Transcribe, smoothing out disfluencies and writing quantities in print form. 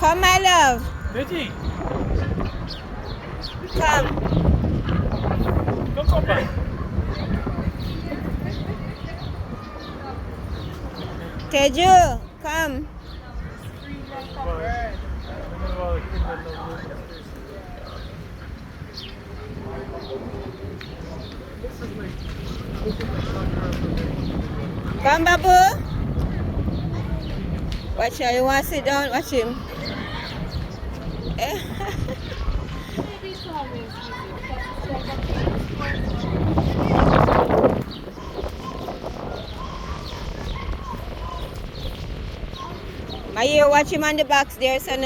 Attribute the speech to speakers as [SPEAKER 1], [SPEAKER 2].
[SPEAKER 1] Come, my love.
[SPEAKER 2] Betty,
[SPEAKER 1] Come.
[SPEAKER 2] come back.
[SPEAKER 1] Teju, come. Come, Babu. Watch her. You want to sit down? Watch him. Are you watch him on the box there, son?